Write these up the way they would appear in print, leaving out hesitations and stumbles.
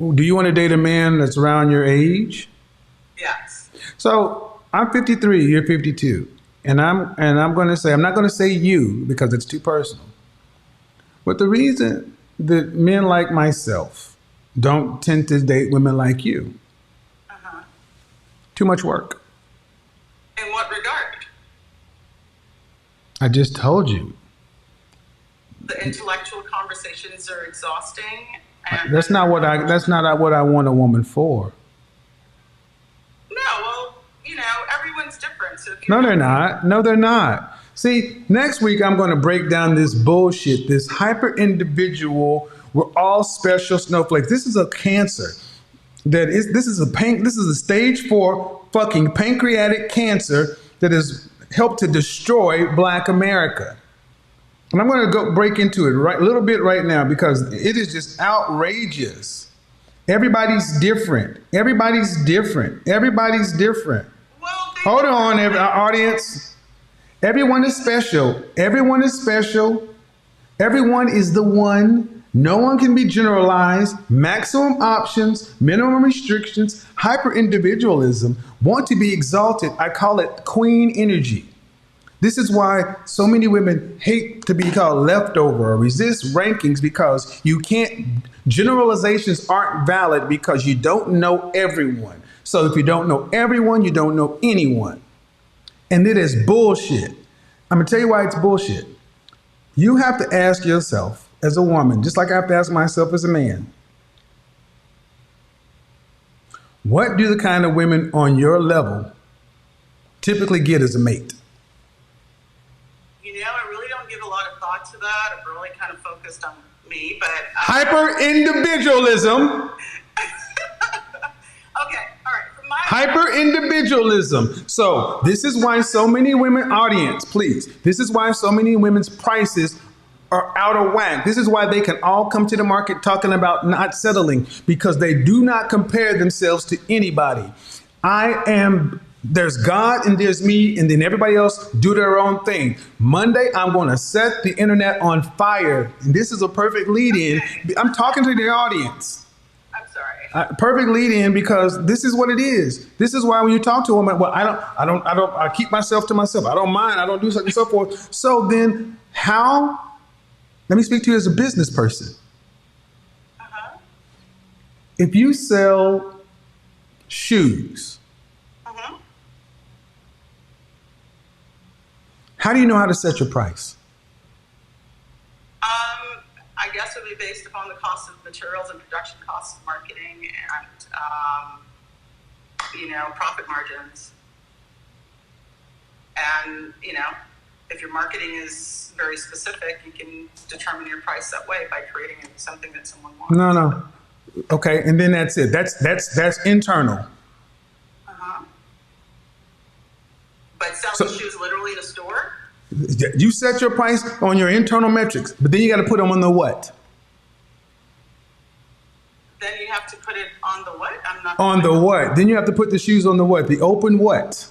Do you want to date a man that's around your age? Yes. So I'm 53, you're 52. And I'm going to say, I'm not going to say you because it's too personal. But the reason that men like myself don't tend to date women like you, Uh-huh. too much work. In what regard? I just told you. The intellectual conversations are exhausting. And That's not what I want a woman for. no, well, everyone's different. So if No, you're they're not. No, they're not. See, next week I'm going to break down this bullshit, this hyper individual. We're all special snowflakes. This is a cancer. This is a stage 4 fucking pancreatic cancer that has helped to destroy Black America. And I'm going to go break into it a little bit right now because it is just outrageous. Everybody's different. Everybody's different. Everybody's different. well, they Hold on, audience. Everyone is special. Everyone is special. Everyone is the one. No one can be generalized. Maximum options, minimum restrictions, hyper individualism, want to be exalted. I call it queen energy. This is why so many women hate to be called leftover or resist rankings because you can't, generalizations aren't valid because you don't know everyone. So if you don't know everyone, you don't know anyone. And it is bullshit. I'm gonna tell you why it's bullshit. You have to ask yourself as a woman, just like I have to ask myself as a man, what do the kind of women on your level typically get as a mate? I really don't give a lot of thought to that. I'm really kind of focused on me, but Hyper individualism. okay, all right. From my Hyper individualism. So this is why so many women, audience, please. This is why so many women's prices are out of whack. This is why they can all come to the market talking about not settling because they do not compare themselves to anybody. There's God and there's me, and then everybody else do their own thing. Monday, I'm going to set the internet on fire. And this is a perfect lead in. I'm talking to the audience. I'm sorry. Perfect lead in because this is what it is. This is why when you talk to a woman, well, I keep myself to myself. I don't mind. I don't do such and so forth. So then how, let me speak to you as a business person. Uh-huh. If you sell shoes, Uh-huh. how do you know how to set your price? I guess it would be based upon the cost of materials and production costs of marketing and, profit margins. And, if your marketing is very specific, you can determine your price that way by creating something that someone wants. No. Okay, and then that's it. That's internal. Uh-huh. But selling shoes literally in a store? You set your price on your internal metrics, but then you got to put them on the what? Then you have to put it on the what? I'm not On the what? Then you have to put the shoes on the what? The open what?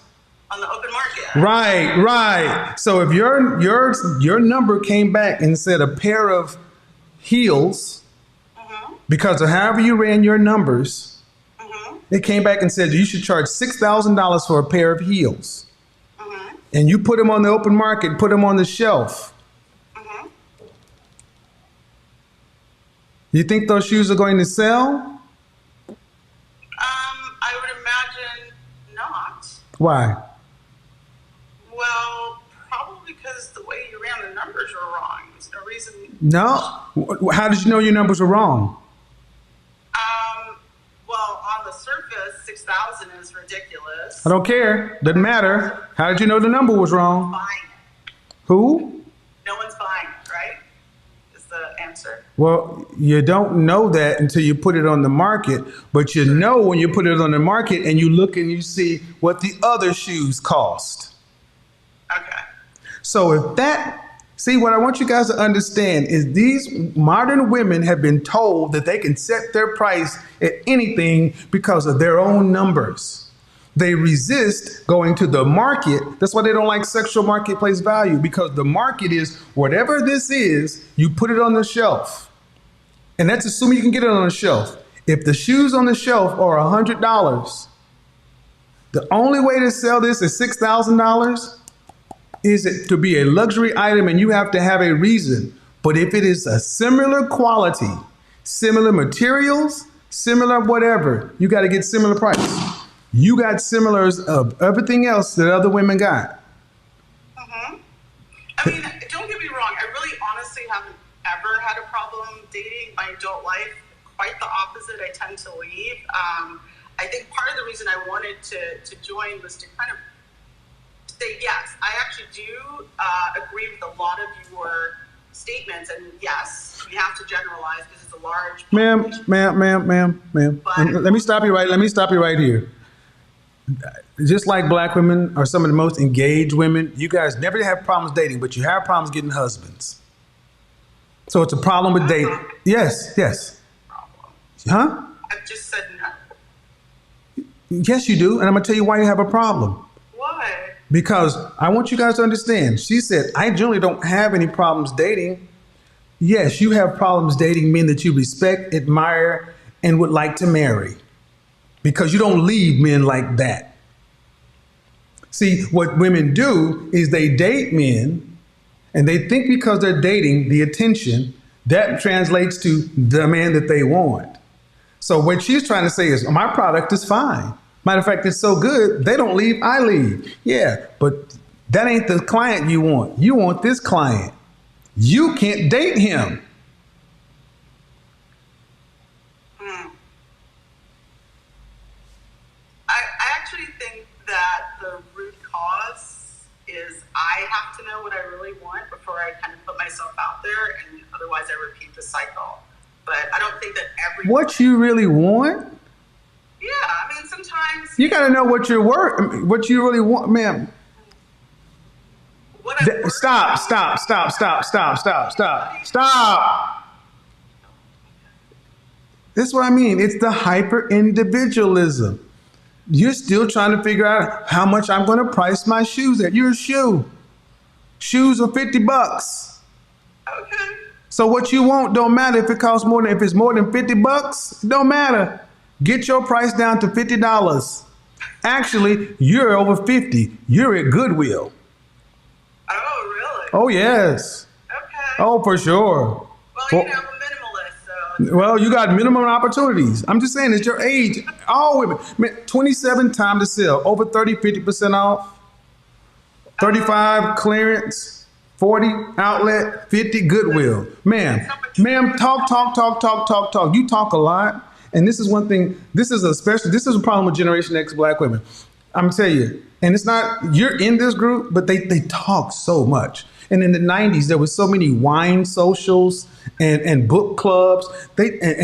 on the open market. Right. So if your number came back and said a pair of heels, Mm-hmm. because of however you ran your numbers, Mm-hmm. it came back and said you should charge $6,000 for a pair of heels. Mm-hmm. And you put them on the open market, put them on the shelf. Mm-hmm. You think those shoes are going to sell? I would imagine not. Why? Well, probably because the way you ran the numbers were wrong. There's no reason. No. How did you know your numbers were wrong? Well, on the surface, 6,000 is ridiculous. I don't care. Doesn't matter. How did you know the number was wrong? Buying it. Who? No one's buying it, right? Is the answer. Well, you don't know that until you put it on the market, but you know when you put it on the market and you look and you see what the other shoes cost. Okay. So what I want you guys to understand is these modern women have been told that they can set their price at anything because of their own numbers. They resist going to the market. That's why they don't like sexual marketplace value, because the market is whatever this is, you put it on the shelf. And that's assuming you can get it on the shelf. If the shoes on the shelf are $100, the only way to sell this is $6,000 is it to be a luxury item and you have to have a reason. But if it is a similar quality, similar materials, similar whatever, you got to get similar price. You got similars of everything else that other women got. Mm-hmm. I mean, don't get me wrong. I really honestly haven't ever had a problem dating my adult life. Quite the opposite. I tend to leave. I think part of the reason I wanted to join was to kind of say, yes, I actually do agree with a lot of your statements. And yes, we have to generalize because it's a large Ma'am. But, Let me stop you right here. Just like black women are some of the most engaged women, you guys never have problems dating, but you have problems getting husbands. So it's a problem with dating. Yes. problem. Huh? I've just said no. Yes, you do. And I'm going to tell you why you have a problem. Why? Because I want you guys to understand. She said, I generally don't have any problems dating. Yes, you have problems dating men that you respect, admire, and would like to marry. Because you don't leave men like that. See, what women do is they date men and they think because they're dating the attention, that translates to the man that they want. So what she's trying to say is, my product is fine. Matter of fact, it's so good, they don't leave, I leave. Yeah, but that ain't the client you want. You want this client. You can't date him. I actually think that the root cause is I have to know what I really want before I kind of put myself out there, and otherwise I repeat the cycle. But I don't think that What you really want? Yeah, I mean, sometimes You got to know what you're worth, what you really want, ma'am. what I work- Stop. This is what I mean. It's the hyper individualism. You're still trying to figure out how much I'm going to price my shoes at. You're a shoe. Shoes are $50. Okay. So what you want don't matter if it costs more than, if it's more than $50, it don't matter. Get your price down to $50. Actually, you're over 50. You're at Goodwill. Oh, really? Oh, yes. Okay. Oh, for sure. Well, I'm a minimalist, so. Well, you got minimum opportunities. I'm just saying, it's your age. All women. Man, 27 time to sell. Over 30, 50% off. 35 clearance. 40 outlet. 50 Goodwill. Ma'am, talk. You talk a lot. And this is one thing, this is a problem with Generation X black women. I'm telling you, and it's not, you're in this group, but they talk so much. And in the 90s, there was so many wine socials and book clubs. They verbally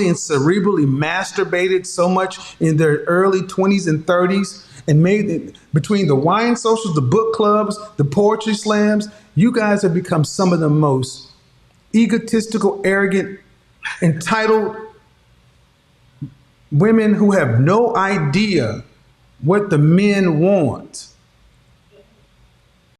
and cerebrally masturbated so much in their early 20s and 30s, and made it between the wine socials, the book clubs, the poetry slams. You guys have become some of the most egotistical, arrogant, entitled women who have no idea what the men want.